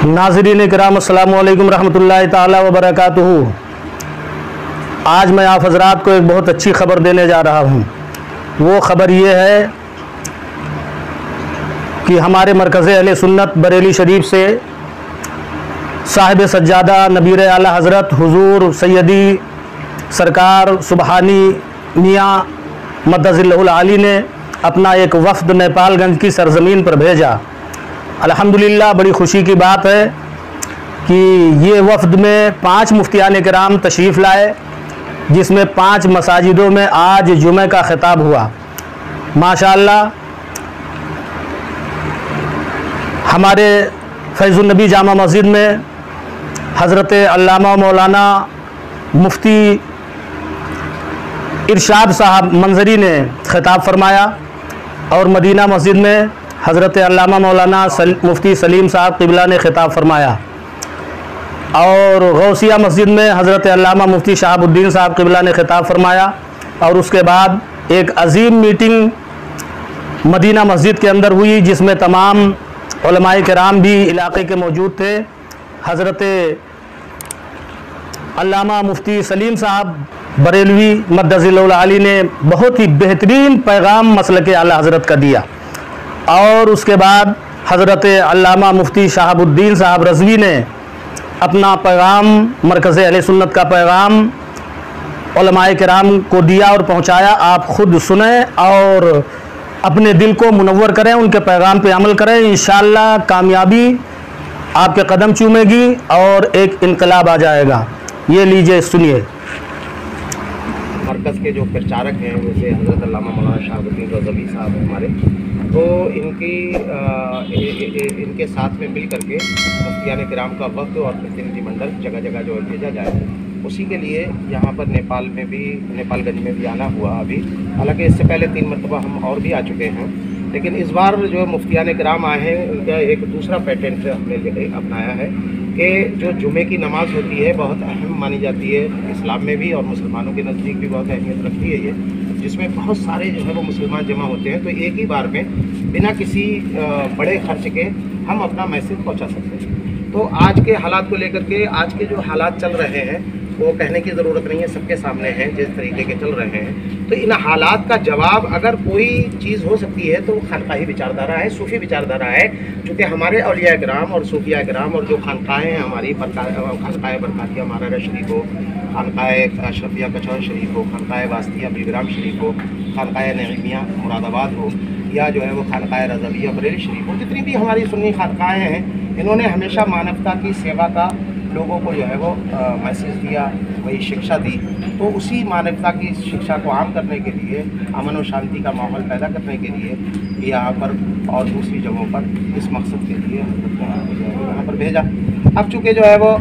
नाज़रीन इकराम अस्सलामु अलैकुम रहमतुल्लाहि ताला व बरकातुहू। आज मैं आप हज़रात को एक बहुत अच्छी ख़बर देने जा रहा हूँ। वो ख़बर ये है कि हमारे मरकज़ अहले सुन्नत बरेली शरीफ से साहिब सज्जादा नबीर आला हज़रत हुज़ूर सैयदी सरकार सुबहानी मियाँ मद्दज़िल्लहुल आली ने अपना एक वफ़द नेपालगंज की सरज़मीन पर भेजा। अल्हम्दुलिल्लाह बड़ी ख़ुशी की बात है कि ये वफ़द में 5 मुफ्तियान किराम तशरीफ़ लाए, जिसमें 5 मसाजिदों में आज जुमे का ख़िताब हुआ। माशाअल्लाह हमारे फैज़ुन नबी जामा मस्जिद में हज़रत अल्लामा मौलाना मुफ्ती इरशाद साहब मंजरी ने ख़िताब फरमाया और मदीना मस्जिद में हज़रत अल्लामा मौलाना मुफ्ती सलीम साहब क़िबला ने ख़िताब फरमाया और गौसिया मस्जिद में हज़रत अल्लामा मुफ्ती शहाबुद्दीन साहब क़िबला ने ख़िताब फरमाया। और उसके बाद एक अजीम मीटिंग मदीना मस्जिद के अंदर हुई, जिसमें तमाम उलमाए किराम भी इलाक़े के मौजूद थे। हज़रत अल्लामा मुफ्ती सलीम साहब बरेलवी मद्दज़िल्लहुल आली ने बहुत ही बेहतरीन पैगाम मसलक आला हज़रत का दिया। और उसके बाद हज़रत अल्लामा मुफ्ती शहाबुद्दीन साहब रज़वी ने अपना पैगाम मरकज़ अहले सुन्नत का पैगाम उलमाए किराम को दिया और पहुँचाया। आप ख़ुद सुने और अपने दिल को मुनव्वर करें, उनके पैगाम पे अमल करें। इंशाअल्लाह कामयाबी आपके कदम चूमेगी और एक इनकलाब आ जाएगा। ये लीजिए सुनिए। मरकज़ के जो प्रचारक हैं जैसे हज़रत अल्लामा मौलाना शहाबुद्दीन रज़वी साहब हैं हमारे, तो इनके साथ में मिल करके मुफ्तियान किराम का वफ़द और प्रतिनिधि मंडल जगह जगह जो है भेजा जाए, उसी के लिए यहाँ पर नेपालगंज में भी आना हुआ। अभी हालांकि इससे पहले 3 मरतबा हम और भी आ चुके हैं, लेकिन इस बार जो मुफ्तियान किराम आए हैं उनका एक दूसरा पैटर्न हमने अपनाया है कि जो जुमे की नमाज़ होती है बहुत अहम मानी जाती है इस्लाम में भी और मुसलमानों के नज़दीक भी बहुत अहमियत रखती है ये, जिसमें बहुत सारे जो है वो मुसलमान जमा होते हैं। तो एक ही बार में बिना किसी बड़े खर्च के हम अपना मैसेज पहुंचा सकते हैं। तो आज के हालात को लेकर के आज के जो हालात चल रहे हैं वो कहने की ज़रूरत नहीं है, सबके सामने हैं जिस तरीके के चल रहे हैं। तो इन हालात का जवाब अगर कोई चीज़ हो सकती है तो वो खानकाही विचारधारा है, सूफ़ी विचारधारा है। चूँकि हमारे औलिया किराम और सूफिया किराम और जो खानकाहें हैं हमारी खानकाह बरकातिया महाराजा शरीफ हो, खानकाह अशरफिया कचौर शरीफ हो, खानकाह वास्तिया बिलग्राम शरीफ हो, खानकाह नईमिया मुरादाबाद हो, या जो है वो खानकाह रज़विया बरेली शरीफ हो, जितनी भी हमारी सुन्नी खानकाहें हैं, इन्होंने हमेशा मानवता की सेवा का लोगों को जो है वो मैसेज दिया, वही शिक्षा दी। तो उसी मानवता की शिक्षा को आम करने के लिए, अमन और शांति का माहौल पैदा करने के लिए यहाँ पर और दूसरी जगहों पर इस मकसद के लिए यहाँ पर भेजा। अब चूँकि जो है वो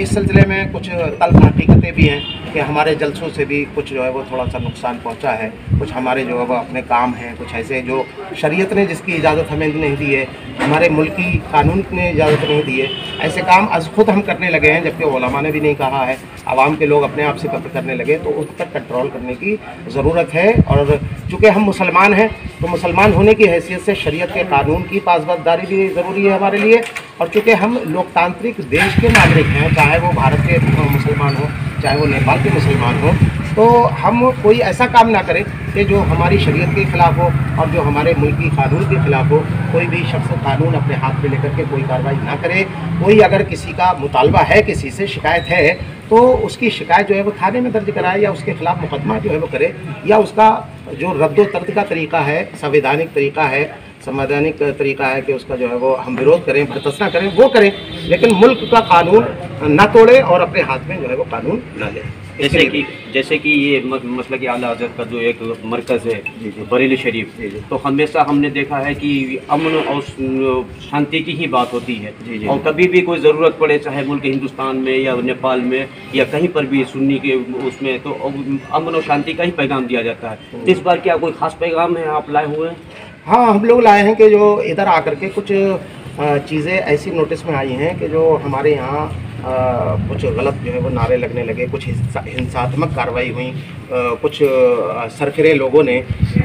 इस सिलसिले में कुछ तल्ख़ हकीकतें भी हैं कि हमारे जलसों से भी कुछ जो है वो थोड़ा सा नुकसान पहुंचा है। कुछ हमारे जो है वो अपने काम हैं, कुछ ऐसे जो शरीयत ने जिसकी इजाज़त हमें नहीं दी है, हमारे मुल्की कानून ने इजाज़त नहीं दी है, ऐसे काम अज खुद हम करने लगे हैं, जबकि उलमा ने भी नहीं कहा है। आवाम के लोग अपने आप से करने लगे, तो उस पर कंट्रोल करने की ज़रूरत है। और चूँकि हम मुसलमान हैं तो मुसलमान होने की हैसियत से शरीयत के कानून की पासबंदारी भी ज़रूरी है हमारे लिए। और चूँकि हम लोकतांत्रिक देश के नागरिक हैं, चाहे वो भारत के मुसलमान हो चाहे वो नेपाल के मुसलमान हो, तो हम कोई ऐसा काम ना करें कि जो हमारी शरीयत के ख़िलाफ़ हो और जो हमारे मुल्की कानून के ख़िलाफ़ हो। कोई भी शख्स कानून अपने हाथ में लेकर के कोई कार्रवाई ना करे। कोई अगर किसी का मुतालबा है, किसी से शिकायत है, तो उसकी शिकायत जो है वो थाने में दर्ज कराए या उसके ख़िलाफ़ मुकदमा जो है वो करे, या उसका जो रद्दो तर्द का तरीका है, संवैधानिक तरीका है, संवैधानिक तरीका है कि उसका जो है वो हम विरोध करें, बर्तस्ना करें, वो करें, लेकिन मुल्क का कानून ना तोड़े और अपने हाथ में जो है वो कानून ना ले। जैसे कि ये मसलक आला हज़रत का जो एक मरकज़ है बरेली शरीफ, तो हमेशा हमने देखा है कि अमन और शांति की ही बात होती है। और कभी भी कोई ज़रूरत पड़े, चाहे मुल्क हिंदुस्तान में या नेपाल में या कहीं पर भी सुन्नी के उसमें, तो अमन और शांति का ही पैगाम दिया जाता है। तो इस बार क्या कोई ख़ास पैगाम है आप लाए हुए हैं? हाँ, हम लोग लाए हैं कि जो इधर आकर के कुछ चीज़ें ऐसी नोटिस में आई हैं कि जो हमारे यहाँ कुछ गलत जो है वो नारे लगने लगे, कुछ हिंसात्मक कार्रवाई हुई, कुछ सरफिरे लोगों ने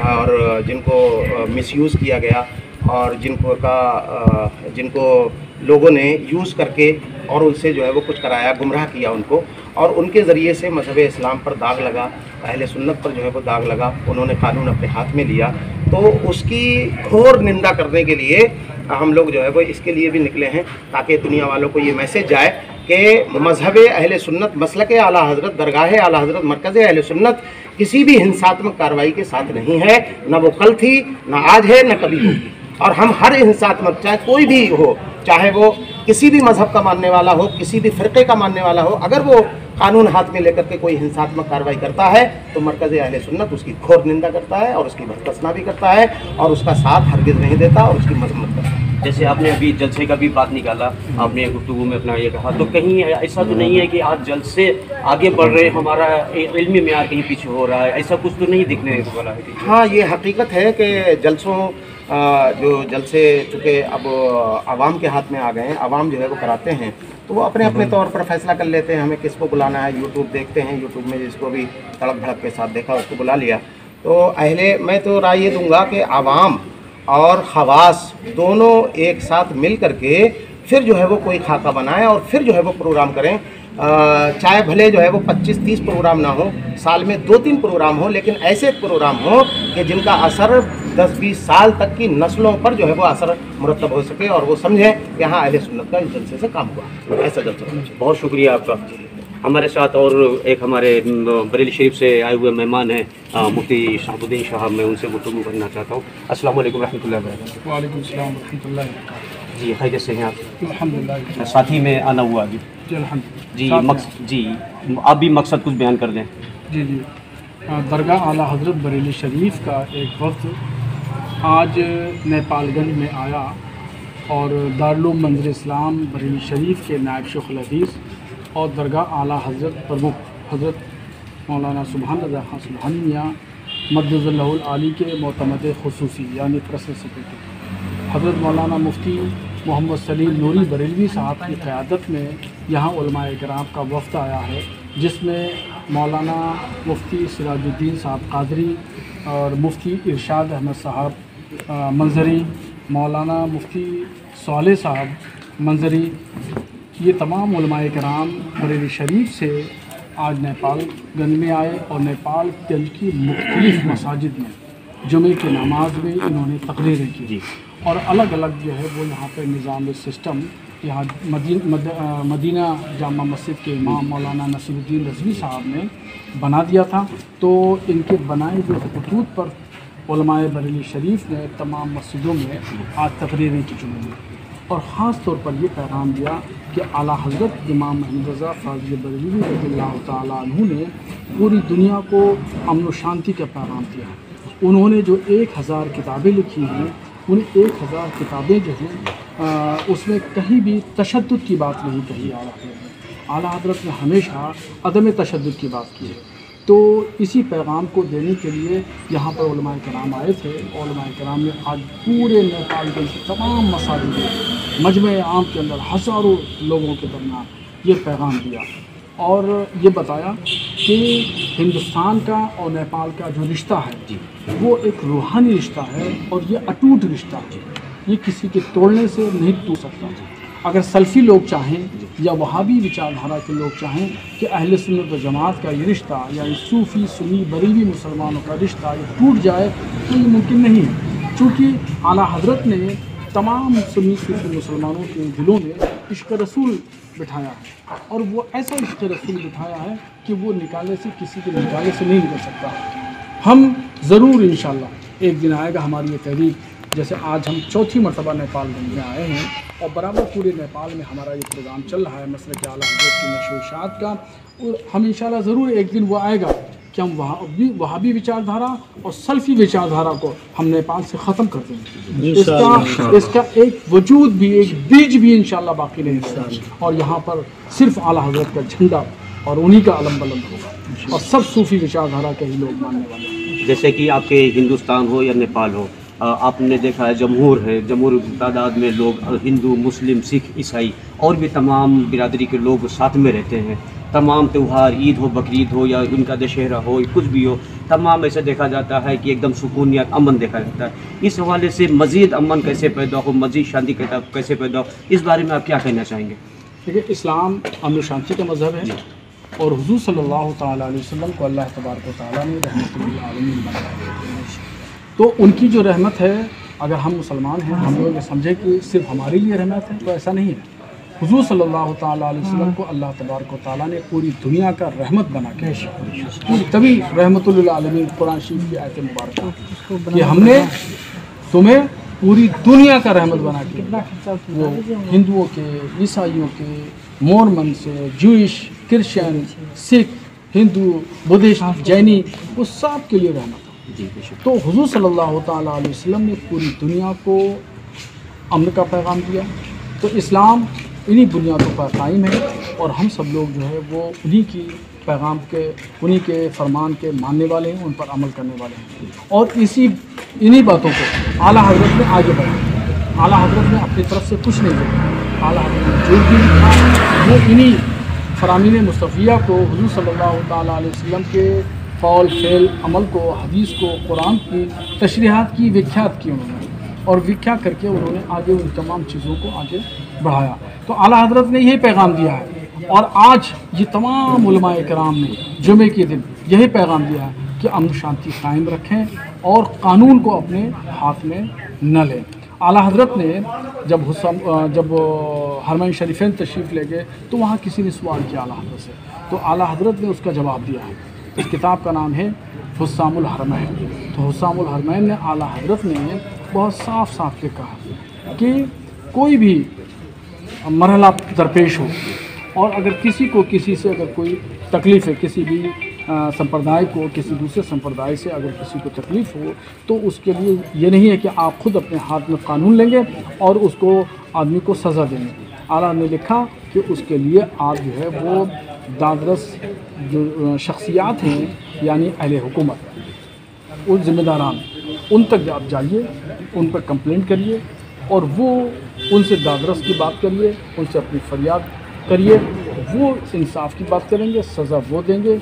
और जिनको मिसयूज़ किया गया और जिनको लोगों ने यूज़ करके और उनसे जो है वो कुछ कराया, गुमराह किया उनको, और उनके ज़रिए से मज़हब इस्लाम पर दाग लगा, अहले सुन्नत पर जो है वो दाग लगा, उन्होंने कानून अपने हाथ में लिया। तो उसकी घोर निंदा करने के लिए हम लोग जो है वो इसके लिए भी निकले हैं, ताकि दुनिया वालों को ये मैसेज जाए कि मज़हब अहले सुन्नत, मसलक आला हज़रत, दरगाह आला हज़रत, मरकज़ अहले सुन्नत किसी भी हिंसात्मक कार्रवाई के साथ नहीं है, न वो कल थी, न आज है, न कभी होगी। और हम हर हिंसात्मक, चाहे कोई भी हो, चाहे वो किसी भी मज़हब का मानने वाला हो, किसी भी फ़िरक़े का मानने वाला हो, अगर वो कानून हाथ में लेकर के कोई हिंसात्मक कार्रवाई करता है तो मरकज़ अहले सुन्नत उसकी घोर निंदा करता है और उसकी भर्त्सना भी करता है और उसका साथ हरगिज़ नहीं देता और उसकी मजम्मत करता है। जैसे आपने अभी जलसे का भी बात निकाला, आपने गुफ्तगू में अपना ये कहा, तो कहीं ऐसा तो नहीं है कि आज जलसे आगे बढ़ रहे, हमारा इल्मी मेयार कहीं पीछे हो रहा है, ऐसा कुछ तो नहीं दिखने वाला है? हाँ, ये हकीकत है कि जलसों जो जलसे चूँकि अब आवाम के हाथ में आ गए हैं, आवाम जो है वो कराते हैं, तो वो अपने अपने तौर पर फैसला कर लेते हैं हमें किसको बुलाना है। यूट्यूब देखते हैं, यूट्यूब में जिसको भी तड़क भड़क के साथ देखा उसको बुला लिया। तो मैं तो राय ये दूंगा कि आवाम और खवास दोनों एक साथ मिल करके फिर जो है वो कोई खाका बनाए और फिर जो है वो प्रोग्राम करें। चाहे भले जो है वो 25-30 प्रोग्राम ना हो, साल में 2-3 प्रोग्राम हो, लेकिन ऐसे प्रोग्राम हो कि जिनका असर 10-20 साल तक की नस्लों पर जो है वो असर मुरतब हो सके और वो समझें कि हाँ अहले सुन्नत का इस जलसे से काम हुआ। ऐसा जलसा होना चाहिए। बहुत शुक्रिया आपका। हमारे साथ और एक हमारे बरेली शरीफ से आए हुए मेहमान हैं मुफ्ती शहाबुद्दीन साहब, मैं उनसे गुफ्तगू करना चाहता हूँ। अस्सलाम वालेकुम रहमतुल्लाहि व बरकातहू। वालेकुम सलाम रहमतुल्लाहि व बरकातहू। जी खैरियत से हैं आप? अल्हम्दुलिल्लाह। साथ ही में आना हुआ अभी जी अल्हम्दुलिल्लाह। जी आप भी मकसद कुछ बयान कर दें। जी दरगाह आला हज़रत बरेली शरीफ का एक वक्त आज नेपालगंज में आया और दारुल मंज़िल इस्लाम बरेली शरीफ के नायब शेख हदीस और दरगाह आला हज़रत प्रमुख हज़रत मौलाना सुभान रज़ा खान सुभानी मियाँ मद्दज़ल्लहुल आली के मोतमद खुसूसी यानी प्रेसिडेंट सेक्रेटरी हज़रत मौलाना मुफ्ती मोहम्मद सलीम नूरी बरेलवी साहब की क़यादत में यहाँ उलमाए किराम का वफ़द आया है, जिसमें मौलाना मुफ्ती सिराजुद्दीन साहब कादरी और मुफ्ती इरशाद अहमद साहब मंजरी, मौलाना मुफ्ती साले साहब मंजरी, ये तमाम उलमाए किराम बरेली शरीफ से आज नेपालगंज में आए और नेपालगंज की मुख्तलिफ़ मसाजिद में जुमे की नमाज में इन्होंने तकरीरें की और अलग अलग जो है वो यहाँ पर निज़ाम सिस्टम यहाँ मदीना जामा मस्जिद के इमाम मौलाना नसीरुद्दीन रज़वी साहब ने बना दिया था। तो इनके बनाए हुए खतूत पर उलमाए बरेली शरीफ ने तमाम मस्जिदों में आज तकरीरें की जुमे में और ख़ास तौर पर ये पैगाम दिया कि आला हज़रत इमाम अहमद रज़ा फ़ाज़िल बरेलवी रज़ियल्लाहु तआला अन्हु ने पूरी दुनिया को अमन व शांति का पैगाम दिया है। उन्होंने जो 1000 किताबें लिखी हैं, उन 1000 किताबें जो हैं उसमें कहीं भी तशद्दुद की बात नहीं कही आला हज़रत ने हमेशा अदम तशद्दुद की बात की है। तो इसी पैगाम को देने के लिए यहाँ पर उलमाए किराम आए थे और उलमाए किराम ने आज पूरे नेपालगंज के तमाम मसाजिद मजमे आम के अंदर हज़ारों लोगों के दरमियान ये पैगाम दिया और ये बताया कि हिंदुस्तान का और नेपाल का जो रिश्ता है वो एक रूहानी रिश्ता है और ये अटूट रिश्ता है, ये किसी के तोड़ने से नहीं टूट सकता। अगर सल्फ़ी लोग चाहें या वहाबी विचारधारा के लोग चाहें कि अहले सुन्नत व जमात का ये रिश्ता या सूफ़ी सुन्नी बरेलवी मुसलमानों का रिश्ता ये टूट जाए तो ये मुमकिन नहीं है, चूँकि आला हज़रत ने तमाम सुन्नी सूफ़ी मुसलमानों के दिलों में इश्क़ रसूल बिठाया है और वो ऐसा इश्क़ रसूल बिठाया है कि वो निकाले से किसी के निकाले से नहीं निकल सकता। हम ज़रूर इंशाअल्लाह एक दिन आएगा हमारी ये तहरीक, जैसे आज हम चौथी मरतबा नेपालगंज में आए हैं और बराबर पूरे नेपाल में हमारा ये प्रोग्राम चल रहा है मसलक आला हज़रत की नशो इशाअत का, और हम इंशाअल्लाह ज़रूर एक दिन वो आएगा कि हम वहाबी विचारधारा और सल्फ़ी विचारधारा को हम नेपाल से ख़त्म कर देंगे। इसका एक वजूद भी, एक बीज भी इंशाअल्लाह बाकी नहीं रहेगा और यहाँ पर सिर्फ आला हज़रत का झंडा और उन्हीं का अलम बुलंद होगा और सब सूफ़ी विचारधारा के ही लोग मानने वाले हैं। जैसे कि आपके हिंदुस्तान हो या नेपाल हो, آپ نے دیکھا ہے جمہور ہے، جمہور تعداد میں لوگ ہندو، مسلم، سکھ، عیسائی اور بھی تمام برادری کے لوگ ساتھ میں رہتے ہیں. تمام تہوار، عید ہو، بقرعید ہو یا ان کا دشہرہ ہو، کچھ بھی ہو، تمام ایسے دیکھا جاتا ہے کہ ایک دم سکونیت، امن دیکھا جاتا ہے. اس حوالے سے مزید امن کیسے پیدا ہو، مزید شانتی کیسے پیدا ہو، اس بارے میں آپ کیا کہنا چاہیں گے؟ دیکھیے، اسلام امن و شانتی کا مذہب ہے اور حضور صلی اللہ تعالیٰ علیہ وسلم کو اللہ تبارک و تعالیٰ نے رحمت للعالمین بنایا. تو ان کی جو رحمت ہے، اگر ہم مسلمان ہیں ہم لوگ یہ سمجھے کہ صرف ہمارے لیے رحمت ہے، تو ایسا نہیں ہے. حضور صلی اللہ تعالیٰ علیہ وسلم کو اللہ تبارک و تعالیٰ نے پوری دنیا کا رحمت بنا کے، تبھی رحمت للعالمین قرآن شریف کی آیت مبارکہ کہ ہم نے تمہیں پوری دنیا کا رحمت بنا کے، وہ ہندوؤں کے، عیسائیوں کے، مورمن سے، جوئش، کرسچن، سکھ، ہندو، بدھسٹ، جینی، وہ سب کے لیے رحمت ہے. تو حضور صلی اللہ تعالیٰ علیہ وسلم نے پوری دنیا کو امن کا پیغام دیا. تو اسلام انہی بنیادوں پر قائم ہے اور ہم سب لوگ جو ہے وہ انہی کی پیغام کے، انہی کے فرمان کے ماننے والے ہیں، ان پر عمل کرنے والے ہیں. اور انہی باتوں کو اعلیٰ حضرت نے آگے بڑھایا. اعلیٰ حضرت نے اپنی طرف سے کچھ نہیں دیا. اعلیٰ حضرت نے جو بھی لکھا وہ انہی فرامین مصطفیہ کو، حضور صلی اللہ تعالیٰ علیہ وسلم کے قول، فعل، عمل کو، حدیث کو، قرآن کی تشریحات کی، وکھیات کی انہوں نے، اور وکھیا کر کے انہوں نے آگے ان تمام چیزوں کو آگے بڑھایا. تو اعلیٰ حضرت نے یہی پیغام دیا ہے. اور آج یہ تمام علماء کرام نے جمعے کے دن یہی پیغام دیا ہے کہ امن و شانتی قائم رکھیں اور قانون کو اپنے ہاتھ میں نہ لیں. اعلیٰ حضرت نے جب حرمین شریفین تشریف لے گئے تو وہاں کسی نے سوال کیا اعلیٰ حضرت سے، تو اعلیٰ حضرت نے اس کا جواب دیا ہے. اس کتاب کا نام ہے حسام الحرمین. تو حسام الحرمین نے اعلیٰ حضرت نے بہت صاف صاف لکھا ہے کہ کوئی بھی مرحلہ درپیش ہو اور اگر کسی کو کسی سے اگر کوئی تکلیف ہے، کسی بھی سمپردائے کو کسی دوسرے سمپردائے سے اگر کسی کو تکلیف ہو، تو اس کے لیے یہ نہیں ہے کہ آپ خود اپنے ہاتھ میں قانون لیں گے اور اس کو آدمی کو سزا دیں گے. اعلیٰ نے لکھا کہ اس کے لیے آپ جو ہے وہ دادرس جو شخصیات ہیں، یعنی اہل حکومت، ان ذمہ داران، ان تک آپ جائیے، ان پر کمپلینٹ کریے اور وہ ان سے دادرس کی بات کریے، ان سے اپنی فریاد کریے. وہ انصاف کی بات کریں گے، سزا وہ دیں گے،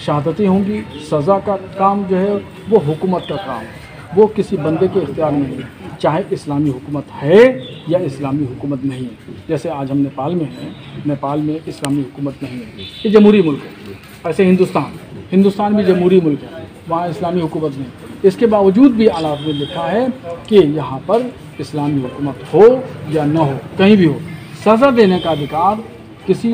شہادتیں ہوں گی. سزا کا کام جو ہے وہ حکومت کا کام ہے، وہ کسی بندے کے اختیار میں نہیں، چاہے اسلامی حکومت ہے یا اسلامی حکومت نہیں ہے. جیسے آج ہم نیپال میں ہیں، نیپال میں اسلامی حکومت نہیں ہے، یہ جمہوری ملک ہے. ایسے ہندوستان بھی جمہوری ملک ہے، وہاں اسلامی حکومت نہیں. اس کے باوجود بھی اعلیٰ نے لکھا ہے کہ یہاں پر اسلامی حکومت ہو یا نہ ہو، کہیں بھی ہو، سزا دینے کا ادھیکار کسی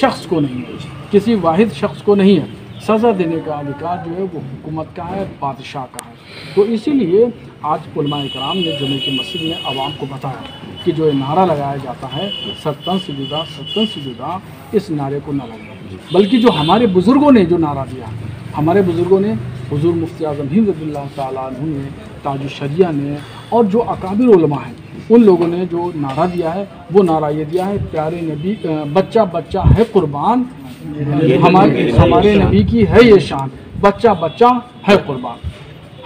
شخص کو نہیں ہے، کسی واحد شخص کو نہیں ہے. سزا دینے کا ادھیکار جو ہے وہ حکومت کا ہے، بادشاہ کا ہے. تو اسی لیے آج علماء کرام نے جمعے کی مسجد میں عوام کو بتایا کہ جو یہ نعرہ لگایا جاتا ہے ستن سے جدا، ستن سے جدا، اس نعرے کو نہ لگائیں، بلکہ جو ہمارے بزرگوں نے جو نعرہ دیا، ہمارے بزرگوں نے، حضور مفتی اعظم ہند رضی اللہ تعالیٰ عنہ نے، تاج الشریعہ نے، اور جو اکابر علماء ہیں ان لوگوں نے جو نعرہ دیا ہے، وہ نعرہ یہ دیا ہے، پیارے نبی، بچہ بچہ ہے قربان، ہمارے نبی کی ہے یہ شان، بچہ بچہ ہے قربان،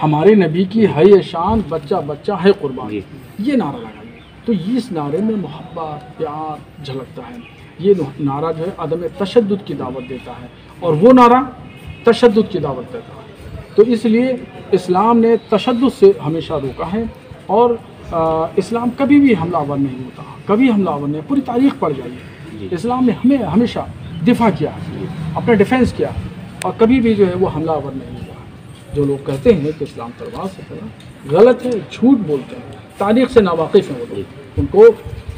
ہمارے نبی کی ہے یہ شان، بچہ بچہ ہے قربان. یہ نعرہ لگائیے. تو اس نعرے میں محبت، پیار جھلکتا ہے. یہ نعرہ جو ہے عدم تشدد کی دعوت دیتا ہے اور وہ نعرہ تشدد کی دعوت دیتا ہے. تو اس لیے اسلام نے تشدد سے ہمیشہ روکا ہے اور اسلام کبھی بھی حملہ آور نہیں ہوتا، کبھی حملہ آور نہیں. پوری تاریخ پڑھ جائیے، اسلام نے ہمیں ہمیشہ دفاع کیا، اپنا ڈیفینس کیا اور کبھی بھی جو ہے وہ حملہ آور نہیں ہوا. جو لوگ کہتے ہیں کہ اسلام تلوار سے پڑھا، غلط ہے، جھوٹ بولتے ہیں، تاریخ سے ناواقف ہیں وہ لوگ. ان کو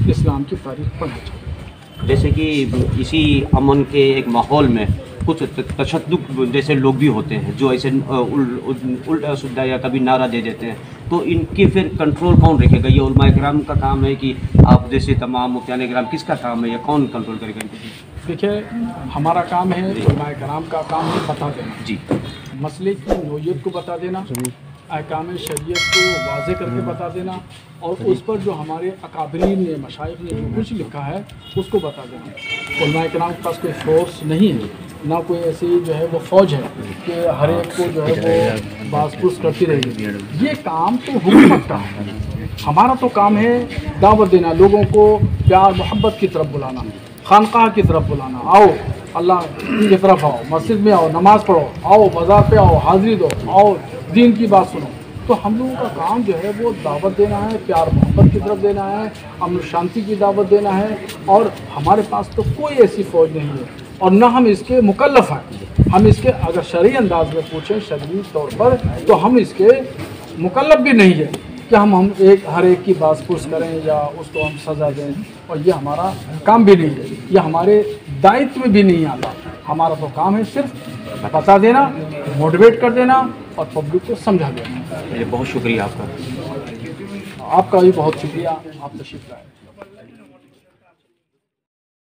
اسلام کی تاریخ پڑھنا چاہیے. جیسے کہ اسی امن کے ایک ماحول میں کچھ تشدد جیسے لوگ بھی ہوتے ہیں جو ایسے الٹا سیدھا یا کبھی نعرہ دے دیتے ہیں، تو ان کی پھر کنٹرول کون رکھے گا؟ یہ علماء کرام کا کام ہے کہ آپ جیسے تمام مفتیان کرام، کس کا کام ہے یا کون کنٹرول کرے گا ان کو؟ دیکھیے، ہمارا کام ہے، علماء کرام کا کام ہے بتا دینا، جی، مسئلے کی نوعیت کو بتا دینا अहकाम शरीयत को वाज़ेह करके बता देना और उस पर जो हमारे अकाबरीन ने मशाइख ने जो कुछ लिखा है उसको बता देना। उलमा इकराम के पास कोई फोर्स नहीं है, ना कोई ऐसी जो है वो फ़ौज है कि हर एक को जो है वो बासपुस करती रहेगी। ये काम तो हुकूमत का है, हमारा तो काम है दावत देना, लोगों को प्यार मोहब्बत की तरफ बुलाना, खानकाह की तरफ बुलाना, आओ अल्लाह की तरफ आओ, मस्जिद में आओ, नमाज़ पढ़ो, आओ बाज़ार पे आओ, हाज़िरी दो, आओ दीन की बात सुनो। तो हम लोगों का काम जो है वो दावत देना है, प्यार मोहब्बत की तरफ देना है, अमन शांति की दावत देना है। और हमारे पास तो कोई ऐसी फ़ौज नहीं है और ना हम इसके मुकल्लफ़ हैं। हम इसके अगर शरई अंदाज में पूछें, शरई तौर पर, तो हम इसके मुकल्लफ़ भी नहीं है कि हम हर एक की बासपुस करें या उसको हम सज़ा दें, और ये हमारा काम भी नहीं है, ये हमारे दायित्व में भी नहीं आता। हमारा तो काम है सिर्फ बता देना, मोटिवेट कर देना और पब्लिक को समझा देना। बहुत शुक्रिया आपका। आपका भी बहुत शुक्रिया, आप तशरीफ़ लाए।